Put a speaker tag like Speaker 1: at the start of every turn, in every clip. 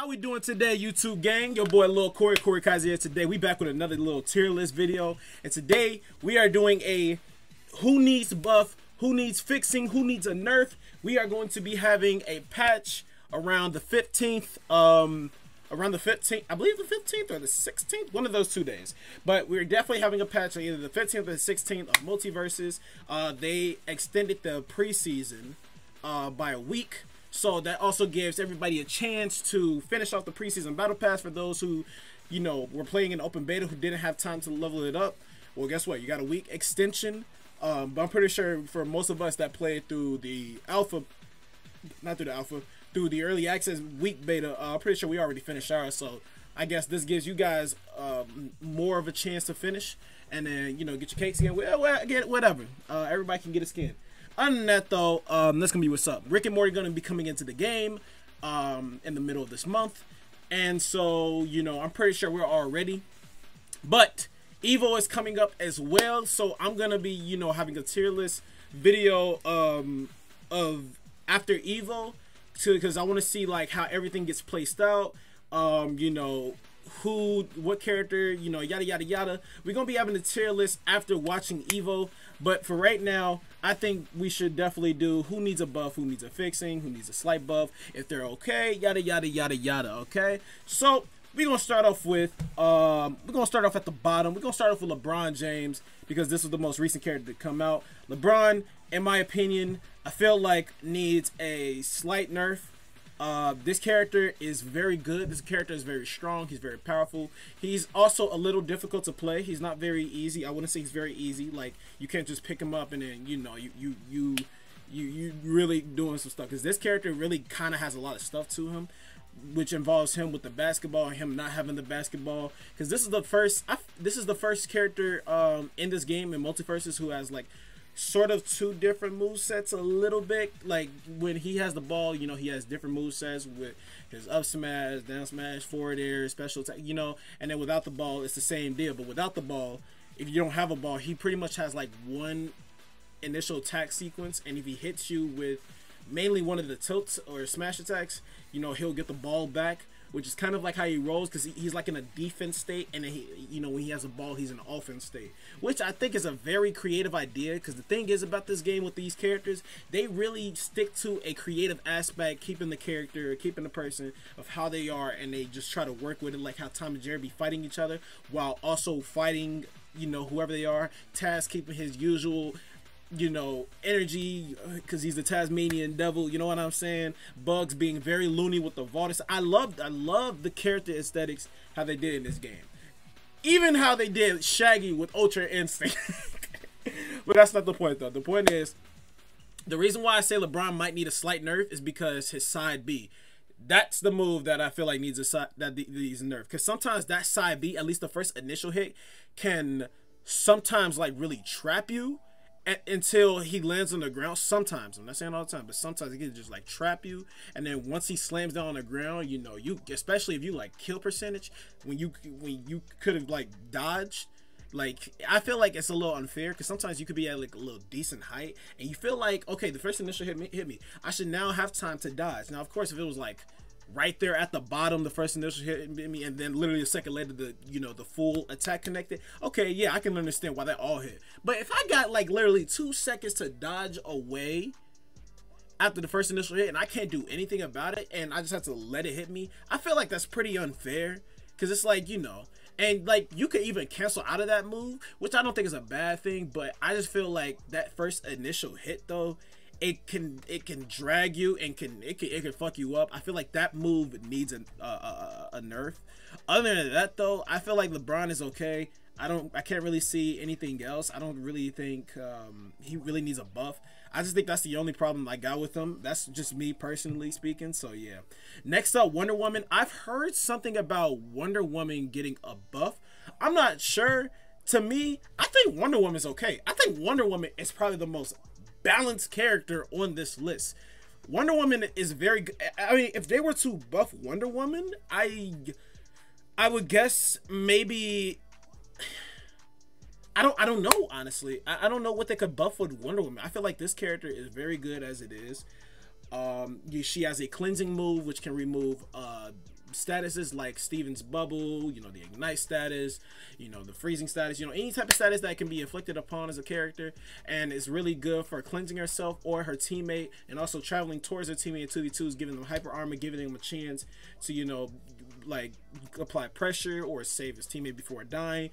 Speaker 1: How we doing today, YouTube gang? Your boy Lilkorey here. Today we back with another little tier list video, and today we are doing a who needs buff, who needs fixing, who needs a nerf. We are going to be having a patch around the 15th, around the 15th, I believe the 15th or the 16th, one of those 2 days. But we're definitely having a patch on either the 15th or the 16th of Multiversus. They extended the preseason by a week. So that also gives everybody a chance to finish off the preseason battle pass for those who, you know, were playing in open beta who didn't have time to level it up. Well, guess what? You got a week extension. But I'm pretty sure for most of us that played through the alpha, not through the alpha, through the early access week beta, I'm pretty sure we already finished ours. So I guess this gives you guys more of a chance to finish and then, you know, get your cake skin. Well, get whatever. Everybody can get a skin. Other than that, though, that's gonna be what's up. Rick and Morty gonna be coming into the game in the middle of this month, and so, you know, I'm pretty sure we're all ready. But Evo is coming up as well, so I'm gonna be, you know, having a tier list video of after Evo, because I want to see like how everything gets placed out. You know, what character, you know, yada yada yada. We're gonna be having a tier list after watching Evo, but for right now, I think we should definitely do who needs a buff, who needs a fixing, who needs a slight buff, if they're okay, yada yada yada yada. Okay, so we're gonna start off with at the bottom. We're gonna start off with LeBron James, because this was the most recent character to come out. LeBron, in my opinion, I feel like needs a slight nerf. This character is very good. This character is very strong. He's very powerful. He's also a little difficult to play. He's not very easy. I wouldn't say he's very easy. Like, you can't just pick him up and then, you know, you really doing some stuff, because this character really kind of has a lot of stuff to him, which involves him with the basketball and him not having the basketball. Because this is the first character in this game in Multiversus who has like sort of two different move sets a little bit. Like, when he has the ball, you know, he has different move sets with his up smash, down smash, forward air, special attack, you know, and then without the ball it's the same deal. But without the ball, if you don't have a ball, he pretty much has like one initial attack sequence, and if he hits you with mainly one of the tilts or smash attacks, you know, he'll get the ball back, which is kind of like how he rolls, because he's like in a defense state, and then he, you know, when he has a ball, he's in an offense state, which I think is a very creative idea. Because the thing is about this game with these characters, they really stick to a creative aspect, keeping the character, keeping the person of how they are, and they just try to work with it, like how Tom and Jerry be fighting each other while also fighting, you know, whoever they are. Taz keeping his usual, you know, energy, because he's the Tasmanian devil, you know what I'm saying? Bugs being very loony with the vault. I love the character aesthetics, how they did in this game. Even how they did Shaggy with Ultra Instinct. But that's not the point, though. The point is, the reason why I say LeBron might need a slight nerf is because his side B. That's the move that I feel like needs a nerf. Because sometimes that side B, at least the first initial hit, can sometimes like really trap you until he lands on the ground. Sometimes, I'm not saying all the time, but sometimes he can just like trap you, and then once he slams down on the ground, you know, you, especially if you like kill percentage, when you could have like dodged, like, I feel like it's a little unfair, because sometimes you could be at like a little decent height and you feel like, okay, the first initial hit me, I should now have time to dodge. Now, of course, if it was like right there at the bottom, the first initial hit me, and then literally a second later, the, you know, the full attack connected, okay, yeah, I can understand why that all hit. But if I got like literally 2 seconds to dodge away after the first initial hit, and I can't do anything about it, and I just have to let it hit me, I feel like that's pretty unfair. Because it's like, you know, and like you could even cancel out of that move, which I don't think is a bad thing, but I just feel like that first initial hit, though, it can drag you, and it can fuck you up. I feel like that move needs a nerf. Other than that, though, I feel like LeBron is okay. I can't really see anything else. I don't really think he really needs a buff. I just think that's the only problem I got with him. That's just me personally speaking. So yeah. Next up, Wonder Woman. I've heard something about Wonder Woman getting a buff. I'm not sure. To me, I think Wonder Woman is okay. I think Wonder Woman is probably the most balanced character on this list. Wonder Woman is very good. I mean, if they were to buff Wonder Woman, I would guess maybe, I don't know, honestly. I don't know what they could buff with Wonder Woman. I feel like this character is very good as it is. She has a cleansing move which can remove statuses like Steven's bubble, you know, the ignite status, you know, the freezing status, you know, any type of status that can be inflicted upon as a character, and it's really good for cleansing herself or her teammate, and also traveling towards her teammate in 2v2s, giving them hyper armor, giving them a chance to, you know, like apply pressure or save his teammate before dying.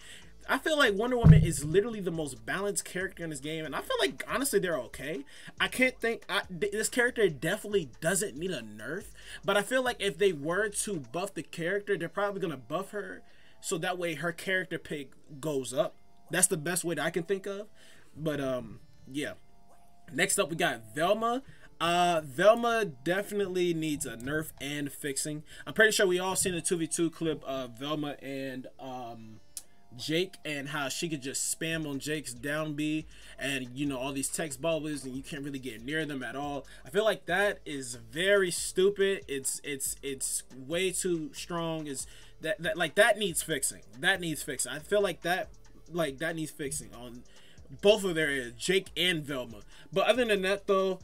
Speaker 1: I feel like Wonder Woman is literally the most balanced character in this game, and I feel like honestly they're okay. I can't think this character definitely doesn't need a nerf, but I feel like if they were to buff the character, they're probably gonna buff her so that way her character pick goes up. That's the best way that I can think of. But yeah. Next up we got Velma. Velma definitely needs a nerf and fixing. I'm pretty sure we all seen the 2v2 clip of Velma and Jake, and how she could just spam on Jake's down B, and you know, all these text bubbles, and you can't really get near them at all. I feel like that is very stupid. It's way too strong. Is that like that needs fixing. That needs fixing. I feel like that needs fixing on both of their areas, Jake and Velma. But other than that though,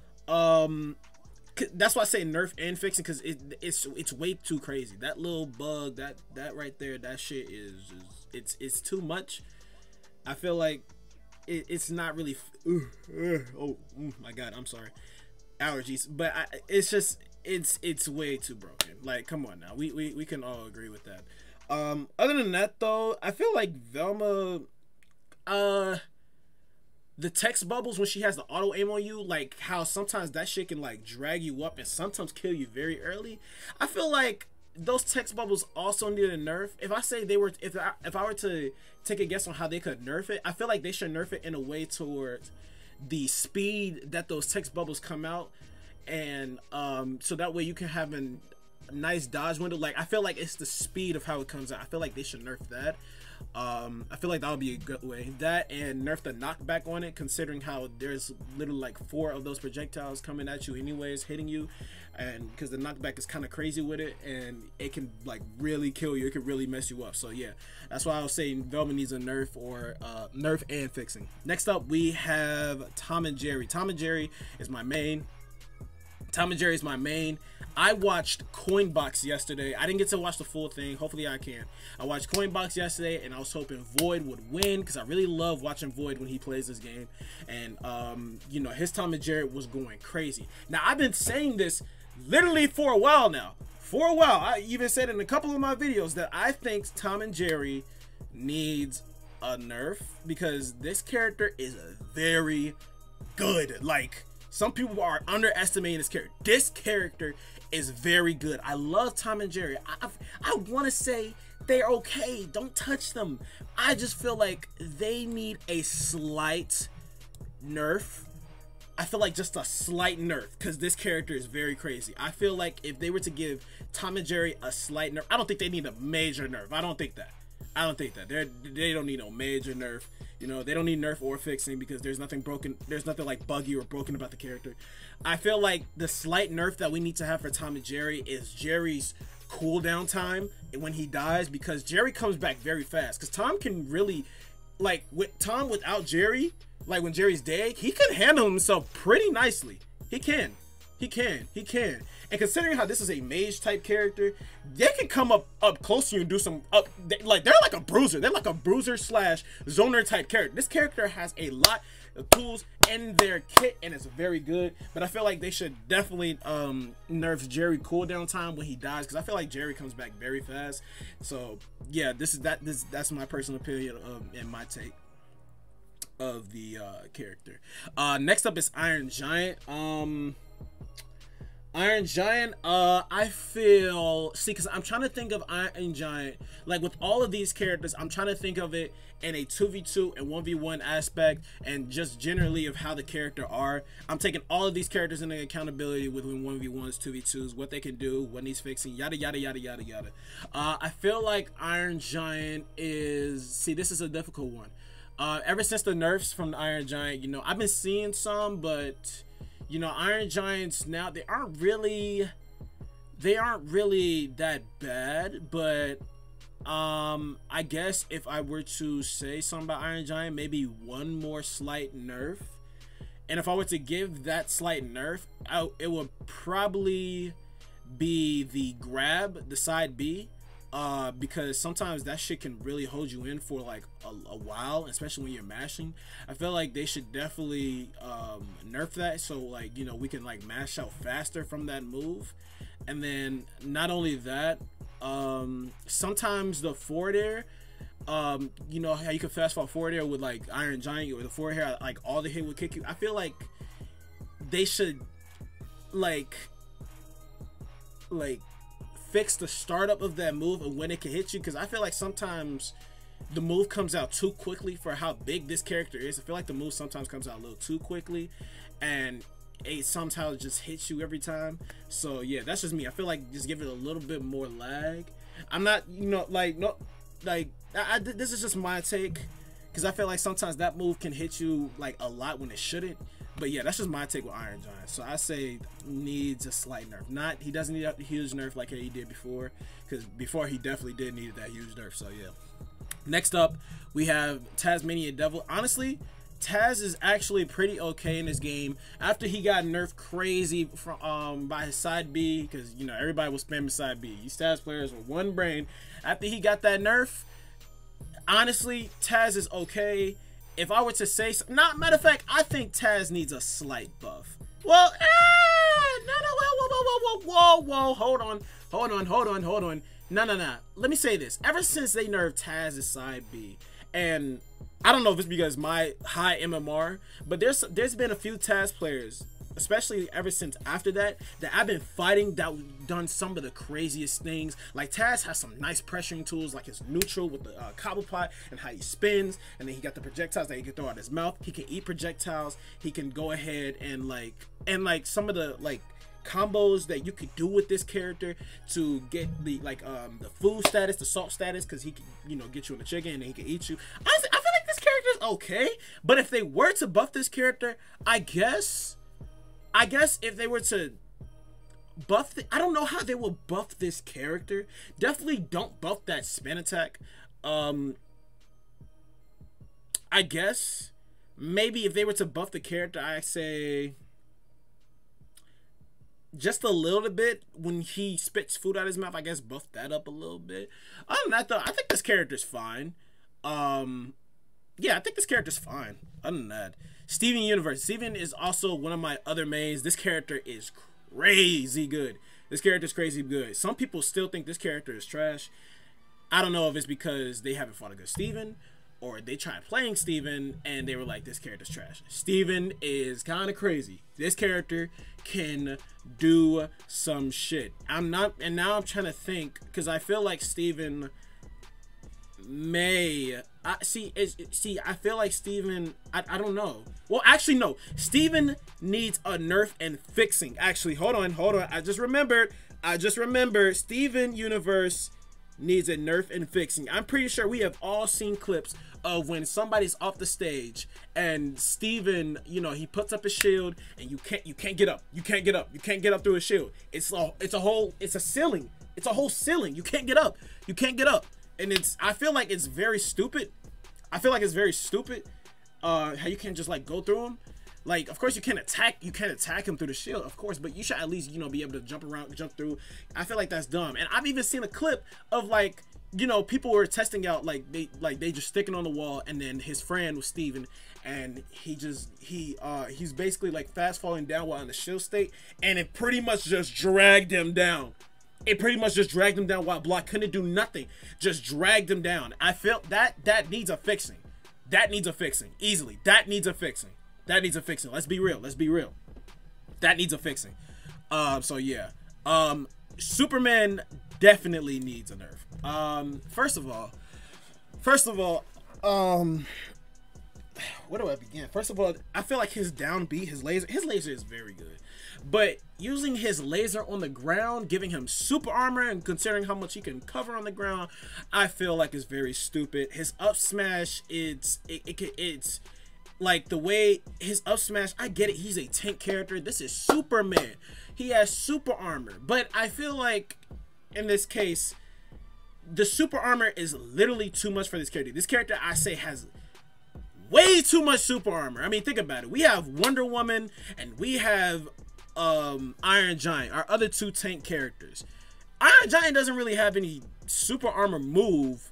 Speaker 1: that's why I say nerf and fixing, because it's way too crazy. That little bug, that right there, that shit is it's too much. I feel like it's not really oh my god, I'm sorry, allergies, but it's just it's way too broken. Like, come on now, we can all agree with that. Other than that though, I feel like Velma, the text bubbles when she has the auto aim on you, like how sometimes that shit can like drag you up and sometimes kill you very early. I feel like those text bubbles also need a nerf. If I say they were, if I were to take a guess on how they could nerf it, I feel like they should nerf it in a way towards the speed that those text bubbles come out, and so that way you can have a nice dodge window. Like, I feel like it's the speed of how it comes out. I feel like they should nerf that. I feel like that would be a good way. That, and nerf the knockback on it, considering how there's literally like 4 of those projectiles coming at you anyways, hitting you, and because the knockback is kind of crazy with it, and it can like really kill you. It can really mess you up. So yeah, that's why I was saying Velma needs a nerf, or nerf and fixing. Next up we have Tom and Jerry. Tom and Jerry is my main. Tom and Jerry is my main. I watched Coinbox yesterday. I didn't get to watch the full thing. Hopefully I can. I watched Coinbox yesterday, and I was hoping Void would win, because I really love watching Void when he plays this game. And you know, his Tom and Jerry was going crazy. Now, I've been saying this literally for a while now. For a while. I even said in a couple of my videos that I think Tom and Jerry needs a nerf, because this character is very good. Like, some people are underestimating this character. This character is very good. I love Tom and Jerry. I want to say they're okay. Don't touch them. I just feel like they need a slight nerf. I feel like just a slight nerf, because this character is very crazy. I feel like if they were to give Tom and Jerry a slight nerf, I don't think they need a major nerf. I don't think that. I don't think that. They don't need no major nerf. You know, they don't need nerf or fixing, because there's nothing broken. There's nothing like buggy or broken about the character. I feel like the slight nerf that we need to have for Tom and Jerry is Jerry's cooldown time when he dies, because Jerry comes back very fast. Because Tom can really, like, with Tom without Jerry, like when Jerry's dead, he can handle himself pretty nicely. He can. And considering how this is a mage type character, they can come up close to you and do some they're like a bruiser. They're like a bruiser slash zoner type character. This character has a lot of tools in their kit, and it's very good. But I feel like they should definitely nerf Jerry cooldown time when he dies, because I feel like Jerry comes back very fast. So yeah, that's my personal opinion and my take of the character. Next up is Iron Giant. Iron Giant, I feel, see, because I'm trying to think of Iron Giant, like with all of these characters, I'm trying to think of it in a 2v2 and 1v1 aspect, and just generally of how the character are. I'm taking all of these characters into accountability within 1v1s, 2v2s, what they can do, what needs fixing, yada, yada, yada, yada, yada. I feel like Iron Giant is, see, this is a difficult one. Ever since the nerfs from the Iron Giant, you know, I've been seeing some, but you know, Iron Giants now, they aren't really that bad. But I guess if I were to say something about Iron Giant, maybe one more slight nerf, and if I were to give that slight nerf out, it would probably be the grab, the side B, because sometimes that shit can really hold you in for like a while, especially when you're mashing. I feel like they should definitely nerf that, so like, you know, we can like mash out faster from that move. And then not only that, sometimes the forward air, you know how you can fast forward air with like Iron Giant or the forward air, like all the hit would kick you. I feel like they should like fix the startup of that move and when it can hit you, because I feel like sometimes the move comes out too quickly for how big this character is. I feel like the move sometimes comes out a little too quickly and it somehow just hits you every time. So yeah, that's just me. I feel like just give it a little bit more lag. I'm not, you know, like, no, like this is just my take, because I feel like sometimes that move can hit you like a lot when it shouldn't. But yeah, that's just my take with Iron Giant. So I say needs a slight nerf. He doesn't need a huge nerf like he did before, because before he definitely did need that huge nerf. So yeah. Next up, we have Tasmanian Devil. Honestly, Taz is actually pretty okay in this game after he got nerfed crazy from by his side B, because you know everybody was spamming side B. These Taz players with one brain. After he got that nerf, honestly, Taz is okay. If I were to say, matter of fact, I think Taz needs a slight buff. Well, whoa, hold on. No. Let me say this. Ever since they nerfed Taz's side B, and I don't know if it's because my high MMR, but there's been a few Taz players, especially ever since after that I've been fighting that done some of the craziest things. Like Taz has some nice pressuring tools, like his neutral with the cobble pot and how he spins, and then he got the projectiles that he can throw out his mouth. He can eat projectiles. He can go ahead and like some of the like combos that you could do with this character to get the like the food status, the salt status, because he can, you know, get you in the chicken and he can eat you. Honestly, I feel like this character is okay, but if they were to buff this character, I guess if they were to buff I don't know how they will buff this character. Definitely don't buff that spin attack. I guess maybe if they were to buff the character, I say just a little bit when he spits food out of his mouth. I guess buff that up a little bit. Other than that though, I think this character's fine. Yeah, I think this character's fine. Other than that, Steven Universe. Steven is also one of my other mains. This character is crazy good. This character is crazy good. Some people still think this character is trash. I don't know if it's because they haven't fought a good Steven, or they tried playing Steven and they were like, this character's trash. Steven is kind of crazy. This character can do some shit. And now I'm trying to think, because I feel like Steven may I feel like Steven, I don't know. Well, actually no, Steven needs a nerf and fixing. Actually, hold on, I just remembered Steven Universe needs a nerf and fixing. I'm pretty sure we have all seen clips of when somebody's off the stage and Steven, you know, he puts up his shield and you can't get up through his shield. It's a ceiling. It's a whole ceiling. You can't get up. And I feel like it's very stupid. How you can't just like go through him. Like, of course you can't attack him through the shield, of course, but you should at least, you know, be able to jump through. I feel like that's dumb. And I've even seen a clip of like, you know, people were testing out like they just sticking on the wall, and then his friend was Steven, and he's basically like fast falling down while in the shield state, and it pretty much just dragged him down. While Block couldn't do nothing. Just dragged him down. I felt that needs a fixing. Easily. That needs a fixing. Let's be real. That needs a fixing. So yeah. Superman definitely needs a nerf. First of all, where do I begin? First of all, I feel like his down B, his laser is very good. But using his laser on the ground, giving him super armor, and considering how much he can cover on the ground, I feel like it's very stupid. His up smash, it's like the way his up smash, I get it, he's a tank character. This is Superman. He has super armor. But I feel like in this case, the super armor is literally too much for this character. This character, I say, has way too much super armor. I mean, think about it. We have Wonder Woman and we have Iron Giant, our other two tank characters. Iron Giant doesn't really have any super armor move.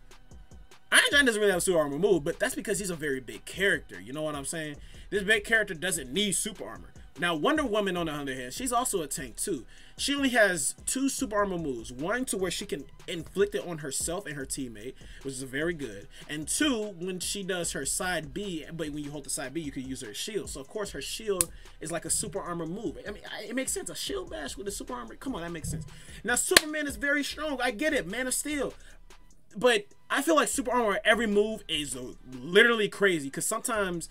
Speaker 1: Iron Giant doesn't really have a super armor move, but that's because he's a very big character. You know what I'm saying? This big character doesn't need super armor. Now, Wonder Woman, on the other hand, she's also a tank too. She only has 2 super armor moves. 1 to where she can inflict it on herself and her teammate, which is very good. And 2, when she does her side B, but when you hold the side B, you can use her shield. So, of course, her shield is like a super armor move. I mean, it makes sense. A shield bash with a super armor. Come on, that makes sense. Now, Superman is very strong. I get it. Man of Steel. But I feel like super armor, every move is literally crazy. Because sometimes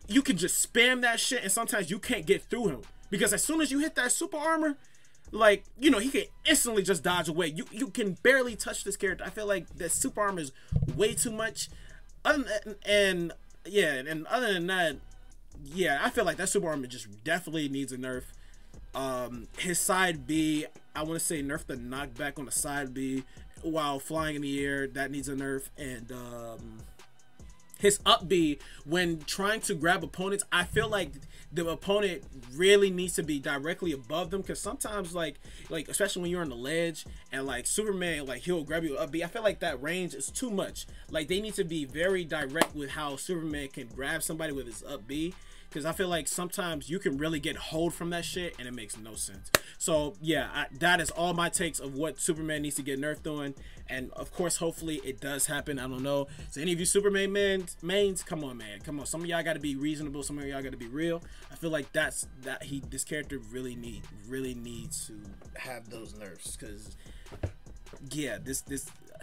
Speaker 1: you can just spam that shit, and sometimes you can't get through him. Because as soon as you hit that super armor, like, you know, he can instantly just dodge away. You can barely touch this character. I feel like that super armor is way too much. Other than that, yeah, I feel like that super armor just definitely needs a nerf. His side B, I want to say nerf the knockback on the side B while flying in the air. That needs a nerf. And his up B, when trying to grab opponents, I feel like the opponent really needs to be directly above them, because sometimes like especially when you're on the ledge and like Superman, like he'll grab you up B, I feel like that range is too much. Like they need to be very direct with how Superman can grab somebody with his up B, because I feel like sometimes you can really get hold from that shit and it makes no sense. So yeah, that is all my takes of what Superman needs to get nerfed on. And of course, hopefully it does happen. I don't know. So any of you Superman mains, come on, man, come on. Some of y'all got to be reasonable. Some of y'all got to be real. I feel like this character really needs to have those nerfs, because yeah,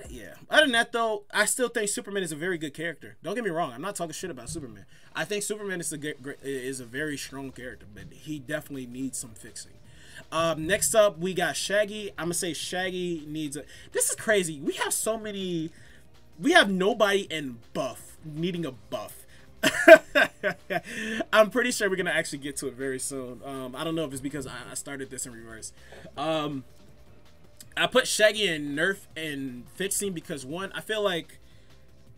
Speaker 1: yeah. Other than that, though, I still think Superman is a very good character. Don't get me wrong. I'm not talking shit about Superman. I think Superman is a very strong character, but he definitely needs some fixing. Next up, we got Shaggy. I'm gonna say Shaggy needs a... This is crazy. We have so many... We have nobody in buff needing a buff. I'm pretty sure we're gonna actually get to it very soon. I don't know if it's because I started this in reverse. I put Shaggy in nerf and fixing because, one, I feel like,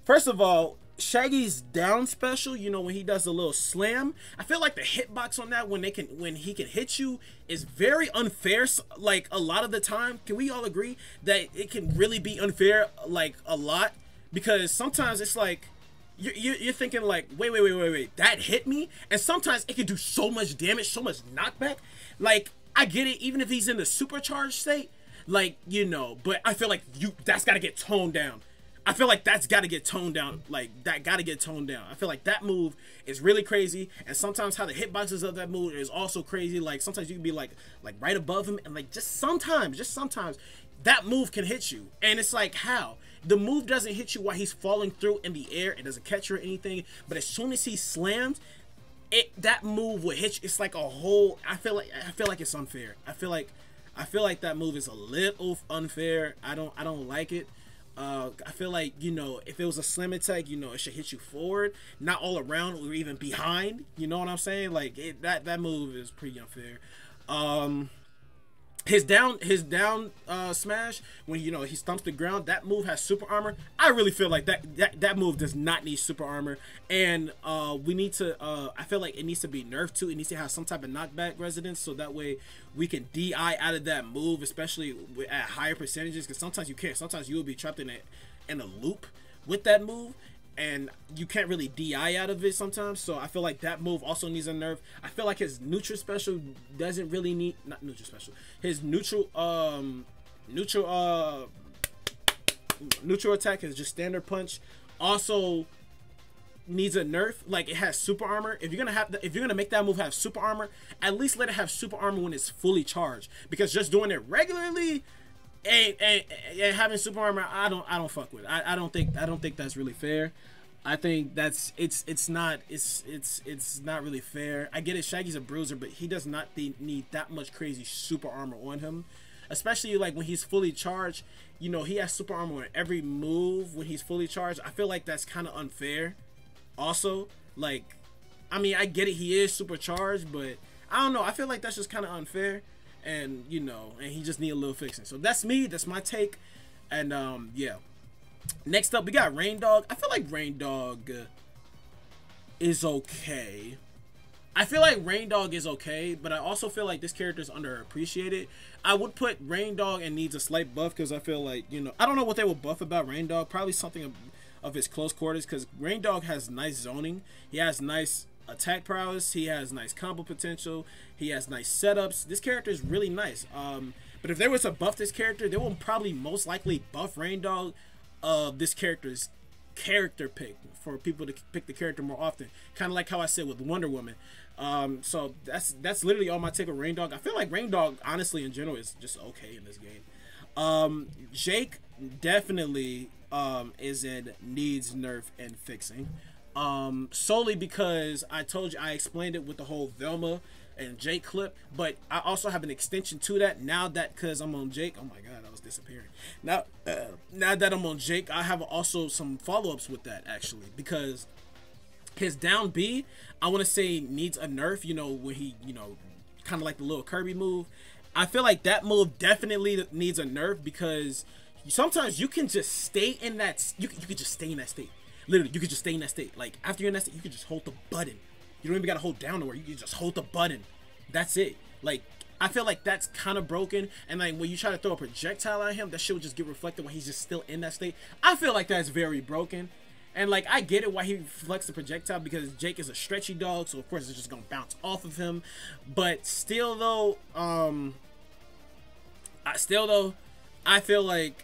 Speaker 1: first of all, Shaggy's down special, you know, when he does a little slam, I feel like the hitbox on that when he can hit you is very unfair. Like a lot of the time, can we all agree that it can really be unfair, like a lot? Because sometimes it's like you're thinking like, wait, that hit me, and sometimes it can do so much damage, so much knockback. Like I get it, even if he's in the supercharged state, like, you know, but I feel like that's got to get toned down. I feel like that's got to get toned down. Like, that got to get toned down. I feel like that move is really crazy. And sometimes how the hitboxes of that move is also crazy. Like, sometimes you can be, like right above him. And, like, just sometimes, that move can hit you. And it's like, how? The move doesn't hit you while he's falling through in the air. It doesn't catch you or anything. But as soon as he slams, that move will hit you. It's like a whole... I feel like it's unfair. I feel like that move is a little unfair. I don't like it. I feel like, you know, if it was a slam attack, you know, it should hit you forward, not all around or even behind. You know what I'm saying? Like that move is pretty unfair. His down smash, when, you know, he stumps the ground, that move has super armor. I really feel like that move does not need super armor, and we need to I feel like it needs to be nerfed too. It needs to have some type of knockback resistance, so that way we can DI out of that move, especially at higher percentages, because sometimes you can't. Sometimes you will be trapped in a loop with that move, and you can't really DI out of it sometimes. So I feel like that move also needs a nerf. I feel like his neutral special doesn't really need, not neutral special, his neutral attack is just standard punch, also needs a nerf. Like, it has super armor. If you're gonna make that move have super armor, at least let it have super armor when it's fully charged, because just doing it regularly and having super armor, I don't fuck with. I don't think that's really fair. I think that's it's not really fair. I get it, Shaggy's a bruiser, but he does not need that much crazy super armor on him, especially like when he's fully charged. You know, he has super armor on every move when he's fully charged. I feel like that's kind of unfair. Also, like, I mean, I get it, he is supercharged, but I don't know, I feel like that's just kind of unfair. And, you know, and he just need a little fixing. So that's me. That's my take. And, yeah. Next up, we got Reindog. I feel like Reindog is okay. I feel like Reindog is okay, but I also feel like this character is underappreciated. I would put Reindog and needs a slight buff because I feel like, you know, I don't know what they will buff about Reindog. Probably something of his close quarters because Reindog has nice zoning. He has nice attack prowess. He has nice combo potential. He has nice setups. This character is really nice. But if they were to buff this character, they will probably most likely buff Reindog of this character's character pick for people to pick the character more often, kind of like how I said with Wonder Woman. So that's literally all my take of Reindog. I feel like Reindog honestly in general is just okay in this game. Jake definitely needs nerf and fixing, solely because I told you, I explained it with the whole Velma and Jake clip, but I also have an extension to that now that, because I'm on Jake. Oh my god, I was disappearing. Now that I'm on Jake, I have also some follow-ups with that actually, because his down B, I want to say needs a nerf, you know, when he, you know, kind of like the little Kirby move. I feel like that move definitely needs a nerf because sometimes you can just stay in that, you could just stay in that state. Literally, you could just stay in that state. Like after you're in that state, you can just hold the button. You don't even gotta hold down nowhere. You can just hold the button. That's it. Like, I feel like that's kind of broken. And like when you try to throw a projectile at him, that shit will just get reflected when he's just still in that state. I feel like that's very broken. And like I get it why he reflects the projectile, because Jake is a stretchy dog, so of course it's just gonna bounce off of him. But still though, I feel like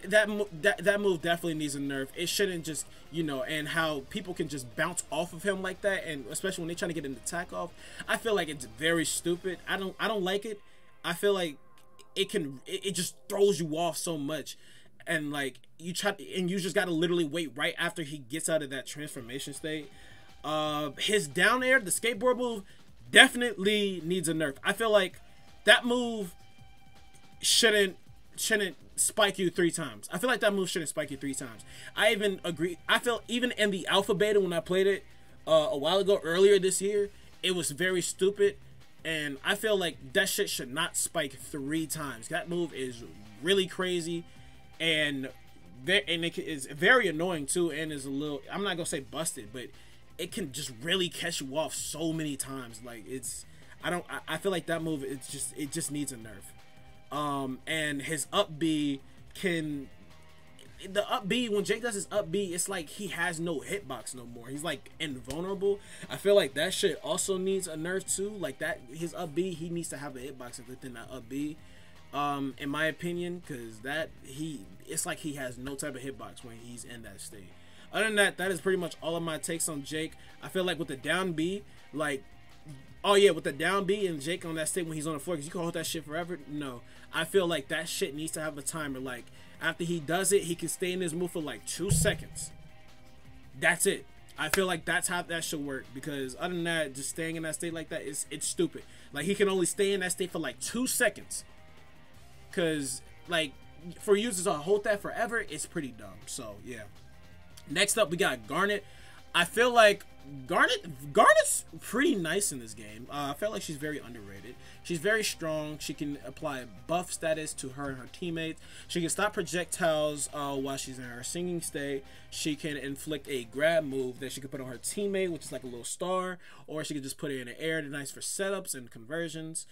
Speaker 1: that move definitely needs a nerf. It shouldn't just, you know, and how people can just bounce off of him like that, and especially when they're trying to get an attack off, I feel like it's very stupid. I don't like it. I feel like it just throws you off so much, and like you just gotta literally wait right after he gets out of that transformation state. His down air, the skateboard move, definitely needs a nerf. I feel like that move shouldn't spike you 3 times. I feel like that move shouldn't spike you 3 times. I even agree. I felt even in the alpha beta when I played it a while ago, earlier this year, it was very stupid, and I feel like that shit should not spike 3 times. That move is really crazy, and it is very annoying too, and is a little, I'm not gonna say busted, but it can just really catch you off so many times. Like I feel like that move, it just needs a nerf. And his up B the up B, when Jake does his up B, it's like he has no hitbox no more. He's like invulnerable. I feel like that shit also needs a nerf too. Like that, his up B, he needs to have a hitbox within that up B, in my opinion, because it's like he has no type of hitbox when he's in that state. Other than that, that is pretty much all of my takes on Jake. I feel like with the down B, like, oh yeah, with the down B and Jake on that state when he's on the floor, because you can hold that shit forever. No, I feel like that shit needs to have a timer. Like after he does it, he can stay in his move for like 2 seconds. That's it. I feel like that's how that should work, because other than that, just staying in that state like that, it's stupid. Like he can only stay in that state for like 2 seconds, because like for users to hold that forever, it's pretty dumb. So yeah. Next up, we got Garnet. I feel like Garnet's pretty nice in this game. I feel like she's very underrated. She's very strong. She can apply buff status to her and her teammates. She can stop projectiles while she's in her singing state. She can inflict a grab move that she can put on her teammate, which is like a little star, or she can just put it in the air. They're nice for setups and conversions.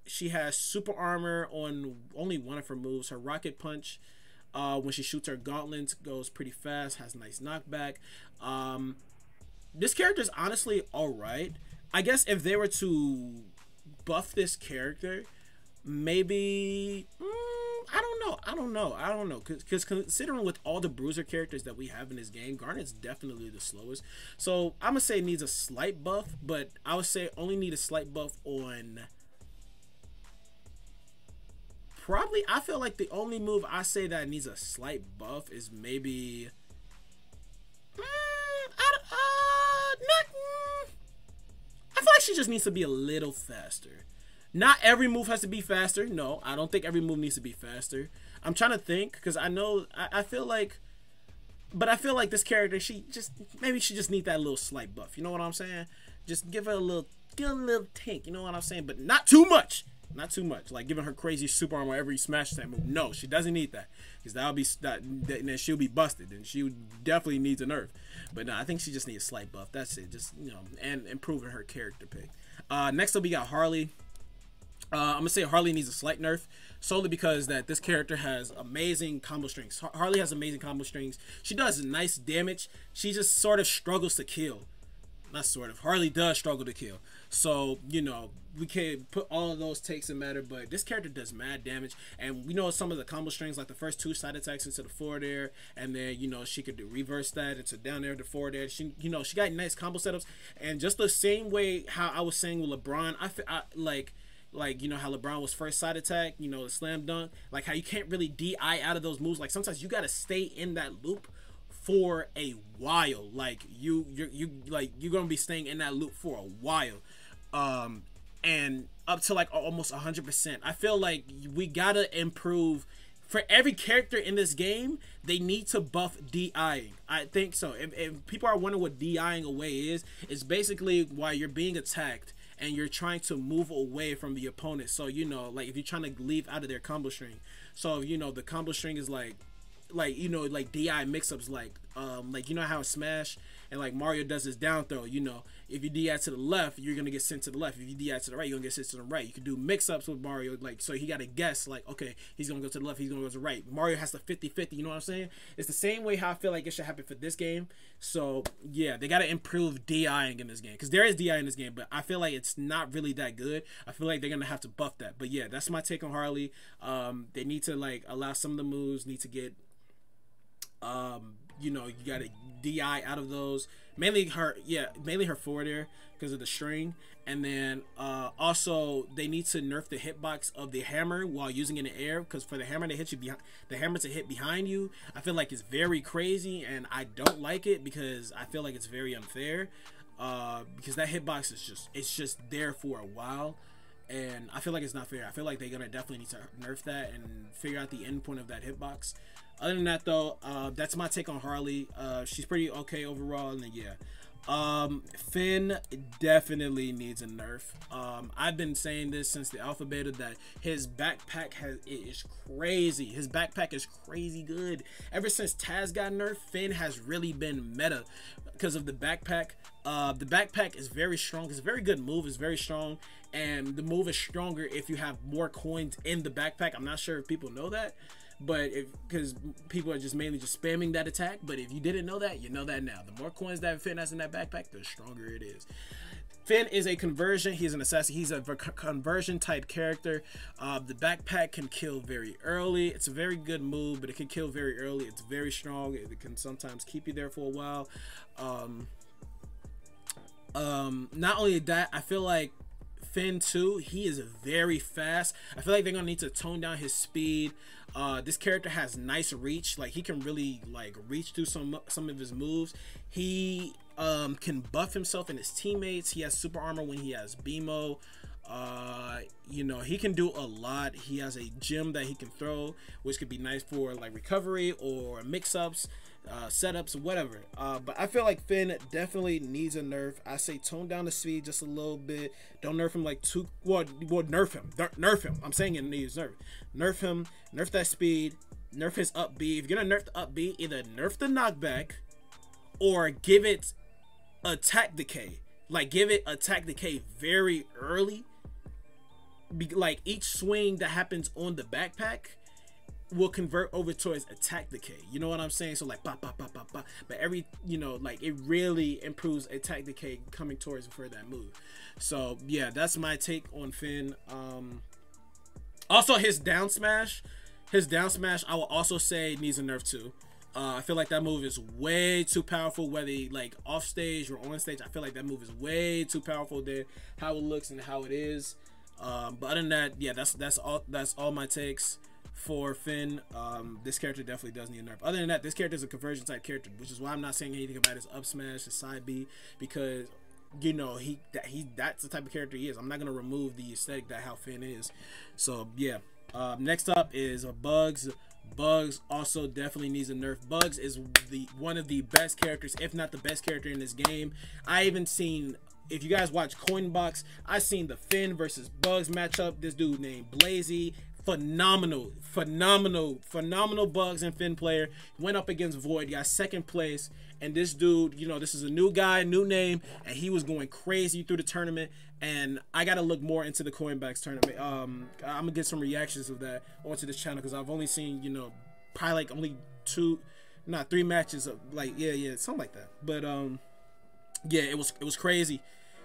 Speaker 1: She has super armor on only one of her moves. Her rocket punch, when she shoots her gauntlet, goes pretty fast, has nice knockback. This character is honestly alright. I guess if they were to buff this character, maybe I don't know, because considering with all the bruiser characters that we have in this game, Garnet's definitely the slowest. So I'm gonna say it needs a slight buff, but I would say only need a slight buff on, probably, I feel like the only move I say that needs a slight buff is maybe I feel like she just needs to be a little faster. Not every move has to be faster. No, I don't think every move needs to be faster. I'm trying to think, because I know I feel like, but I feel like this character, maybe she just need that little slight buff. You know what I'm saying? Just give her a little tink. You know what I'm saying? But not too much. not too much. Like giving her crazy super armor every smash attack move. No, she doesn't need that, because that'll be then she'll be busted, and she definitely needs a nerf. But no, I think she just needs a slight buff. That's it. Just, you know, and improving her character pick. Next up we got Harley. I'm gonna say Harley needs a slight nerf, solely because that this character has amazing combo strings. Harley has amazing combo strings. She does nice damage. She just sort of struggles to kill. Not sort of. Harley does struggle to kill. So, you know, we can put all of those takes in matter, but this character does mad damage. And we know some of the combo strings, like the first 2 side attacks into the forward air, and then, you know, she could do reverse that into down air to forward air. She, you know, she got nice combo setups. And just the same way how I was saying with LeBron, I like, you know, how LeBron was first side attack, you know, the slam dunk, like how you can't really DI out of those moves. Like sometimes you got to stay in that loop for a while. Like you're gonna be staying in that loop for a while, and up to like almost 100%. I feel like we gotta improve. For every character in this game, they need to buff DIing. I think so. If people are wondering what DIing away is, it's basically while you're being attacked and you're trying to move away from the opponent. So, you know, like if you're trying to leave out of their combo string. So, you know, the combo string is like, you know, like DI mix-ups, like you know how Smash and like Mario does his down throw. You know, if you DI to the left, you're gonna get sent to the left. If you DI to the right, you're gonna get sent to the right. You can do mix-ups with Mario, like, so he gotta guess, like, okay, he's gonna go to the left, he's gonna go to the right. Mario has the 50-50, you know what I'm saying? It's the same way how I feel like it should happen for this game. So yeah, they gotta improve DIing in this game, because there is DI in this game, but I feel like it's not really that good. I feel like they're gonna have to buff that. But yeah, that's my take on Harley. They need to like allow some of the moves need to get, you know, you gotta DI out of those, mainly her forward air because of the string. And then also they need to nerf the hitbox of the hammer while using it in the air, because for the hammer to hit you behind, the hammer to hit behind you, I feel like it's very crazy, and I don't like it because I feel like it's very unfair, because that hitbox is just there for a while, and I feel like it's not fair. I feel like they're gonna definitely need to nerf that and figure out the end point of that hitbox. Other than that, though, that's my take on Harley. She's pretty okay overall, and then yeah, Finn definitely needs a nerf. I've been saying this since the alpha beta that his backpack is crazy. His backpack is crazy good. Ever since Taz got nerfed, Finn has really been meta because of the backpack. The backpack is very strong. It's a very good move. It's very strong, and the move is stronger if you have more coins in the backpack. I'm not sure if people know that, but because people are just mainly just spamming that attack. But if you didn't know that, you know that now. The more coins that Finn has in that backpack, the stronger it is. Finn is a conversion. He's an assassin. He's a conversion type character. The backpack can kill very early. It's a very good move, but it can kill very early. It's very strong. It can sometimes keep you there for a while. Not only that, I feel like Finn too, he is very fast. I feel like they're gonna need to tone down his speed. This character has nice reach. Like he can really like reach through some of his moves. He can buff himself and his teammates. He has super armor when he has BMO. You know, he can do a lot. He has a gem that he can throw, which could be nice for like recovery or mix-ups, setups, whatever. But I feel like Finn definitely needs a nerf. I say tone down the speed just a little bit. Don't nerf him like too well. Nerf him. Nerf him. I'm saying it needs nerf. Nerf him. Nerf that speed. Nerf his up B. If you're gonna nerf the up B, either nerf the knockback or give it attack decay. Like give it attack decay very early. Like each swing that happens on the backpack will convert over towards attack decay. You know what I'm saying? So like pop, pop, pop, pop, pop. But every, you know, like it really improves attack decay coming towards for that move. So yeah, that's my take on Finn. Also his down smash, I will also say needs a nerf too. I feel like that move is way too powerful, whether like off stage or on stage. I feel like that move is way too powerful than how it looks and how it is. But other than that, yeah, that's all my takes for Finn. This character definitely does need a nerf. Other than that, this character is a conversion type character, which is why I'm not saying anything about his up smash, his side B, because you know that's the type of character he is. I'm not gonna remove the aesthetic that how Finn is. So yeah. Next up is Bugs. Bugs also definitely needs a nerf. Bugs is one of the best characters, if not the best character in this game. I even seen if you guys watch Coinbox, I seen the Finn versus Bugs matchup. This dude named Blazy, phenomenal Bugs and Finn player, went up against Void, got second place. And this dude, you know, this is a new guy, new name, and he was going crazy through the tournament. And I gotta look more into the Coinbox tournament. I'm gonna get some reactions of that onto this channel, because I've only seen, you know, probably like only 3 matches of, like, yeah, something like that. But yeah, it was crazy.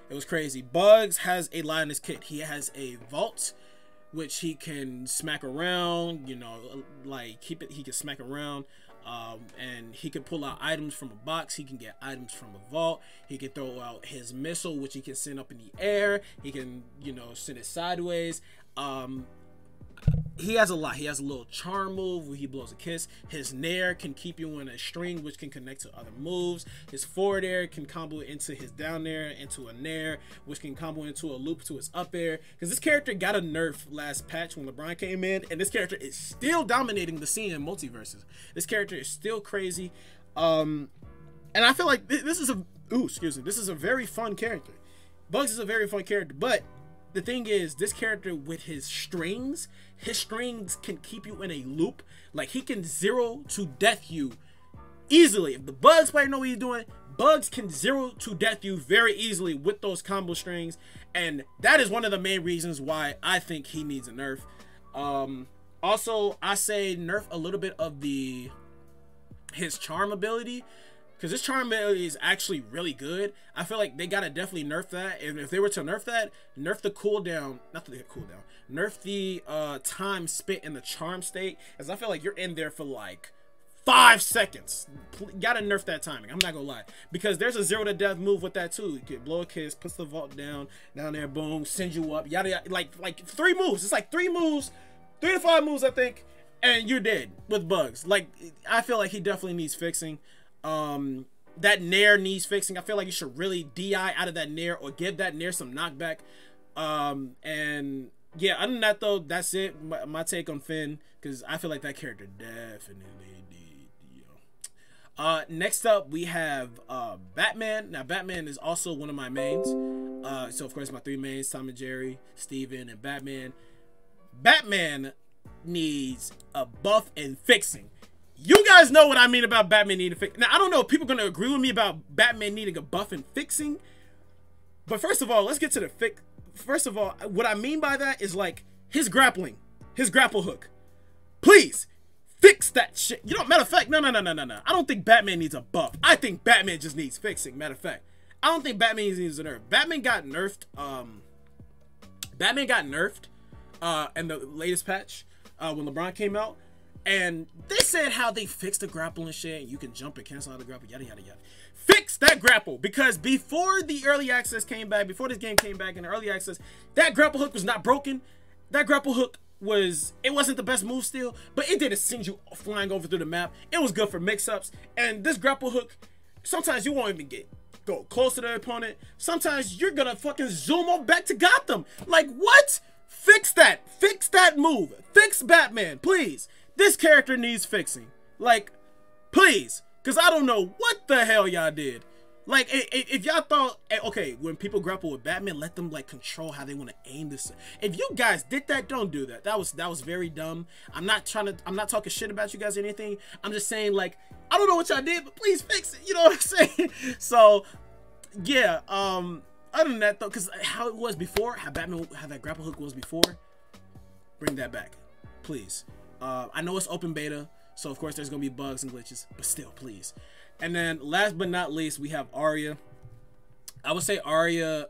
Speaker 1: It was crazy. Bugs has a lot in his kit. He has a vault, which he can smack around, you know, like he can smack around. And he can pull out items from a box. He can get items from a vault. He can throw out his missile, which he can send up in the air. He can, you know, send it sideways. He has a lot. He has a little charm move where he blows a kiss. His nair can keep you in a string, which can connect to other moves. His forward air can combo into his down air, into a nair, which can combo into a loop to his up air. Because this character got a nerf last patch when LeBron came in, and this character is still dominating the scene in Multiversus. This character is still crazy. And I feel like this is this is a very fun character. Bugs is a very fun character, but the thing is, this character with his strings can keep you in a loop. Like, he can 0 to death you easily. If the Bugs player know what he's doing, Bugs can 0 to death you very easily with those combo strings. And that is one of the main reasons why I think he needs a nerf. Also, I say nerf a little bit of his charm ability, because this charm ability is actually really good. I feel like they gotta definitely nerf that. And if they were to nerf that, nerf the cooldown, nerf the time spent in the charm state, as I feel like you're in there for like 5 seconds. Gotta nerf that timing. I'm not gonna lie, because there's a 0 to death move with that too. You can blow a kiss, puts the vault down there, boom, send you up, yada yada. Like 3 moves. It's like 3 moves, 3 to 5 moves, I think, and you're dead with Bugs. Like, I feel like he definitely needs fixing. That nair needs fixing. I feel like you should really DI out of that nair, or give that nair some knockback. And yeah, other than that though, that's it. My take on Finn, because I feel like that character definitely need, you know. Next up we have Batman. Now Batman is also one of my mains. So of course my 3 mains, Tom and Jerry, Steven, and Batman. Batman needs a buff and fixing. You guys know what I mean about Batman needing fixing. Now, I don't know if people are going to agree with me about Batman needing a buff and fixing. But first of all, let's get to the fix. First of all, what I mean by that is, like, his grappling. His grapple hook. Please, fix that shit. You know, matter of fact, no. I don't think Batman needs a buff. I think Batman just needs fixing, matter of fact. I don't think Batman needs a nerf. Batman got nerfed. In the latest patch when LeBron came out. And they said how they fixed the grapple and shit. And you can jump and cancel out the grapple, yada, yada, yada. Fix that grapple. Because before the early access came back, before this game came back in the early access, that grapple hook was not broken. That grapple hook it wasn't the best move still, but it didn't send you flying over through the map. It was good for mix-ups. And this grapple hook, sometimes you won't even go close to the opponent. Sometimes you're gonna fucking zoom on back to Gotham. Like, what? Fix that. Fix that move. Fix Batman, please. This character needs fixing. Like, please. Because I don't know what the hell y'all did. Like, if y'all thought, okay, when people grapple with Batman, let them, like, control how they want to aim this. If you guys did that, don't do that. That was very dumb. I'm not talking shit about you guys or anything. I'm just saying, like, I don't know what y'all did, but please fix it. You know what I'm saying? So, yeah, other than that, though, because how it was before, how that grapple hook was before, bring that back, please. I know it's open beta, so of course there's gonna be bugs and glitches, but still, please. And then last but not least, we have Arya. I would say Arya,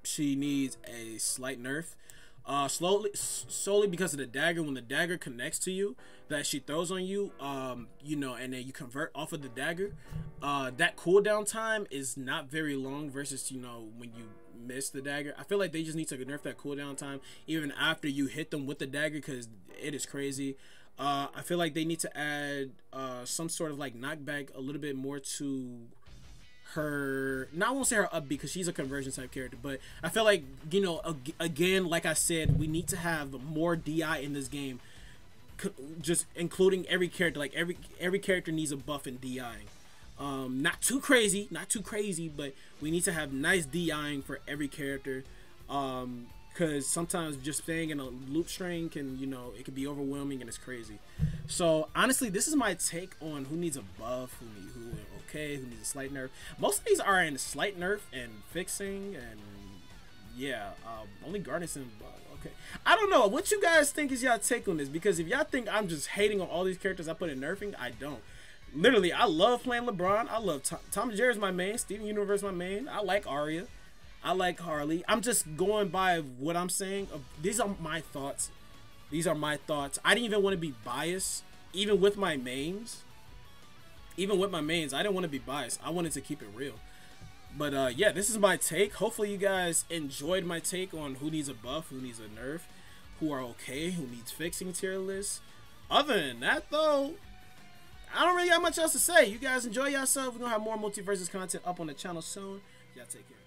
Speaker 1: she needs a slight nerf. Solely because of the dagger. When the dagger connects to you, that she throws on you, you know, and then you convert off of the dagger, that cooldown time is not very long versus, you know, when you miss the dagger. I feel like they just need to nerf that cooldown time even after you hit them with the dagger, because it is crazy. I feel like they need to add some sort of like knockback a little bit more to her. Now I won't say her upbeat because she's a conversion type character, but I feel like, you know, again, like I said, we need to have more DI in this game, just including every character. Like every character needs a buff in DIing. Not too crazy, but we need to have nice DIing for every character. Because sometimes just staying in a loop string can, you know, it can be overwhelming and it's crazy. So honestly, this is my take on who needs a buff, who okay, who needs a slight nerf. Most of these are in slight nerf and fixing, and yeah, only Garnet's in okay. I don't know what you guys think is y'all take on this, because if y'all think I'm just hating on all these characters I put in nerfing, I don't. Literally, I love playing LeBron. I love Tom and Jerry's my main. Steven Universe my main. I like Arya. I like Harley. I'm just going by what I'm saying. These are my thoughts. These are my thoughts. I didn't even want to be biased, even with my mains. Even with my mains, I didn't want to be biased. I wanted to keep it real. But yeah, this is my take. Hopefully you guys enjoyed my take on who needs a buff, who needs a nerf, who are okay, who needs fixing tier list. Other than that, though, I don't really have much else to say. You guys enjoy yourself. We're going to have more Multiversus content up on the channel soon. Y'all take care.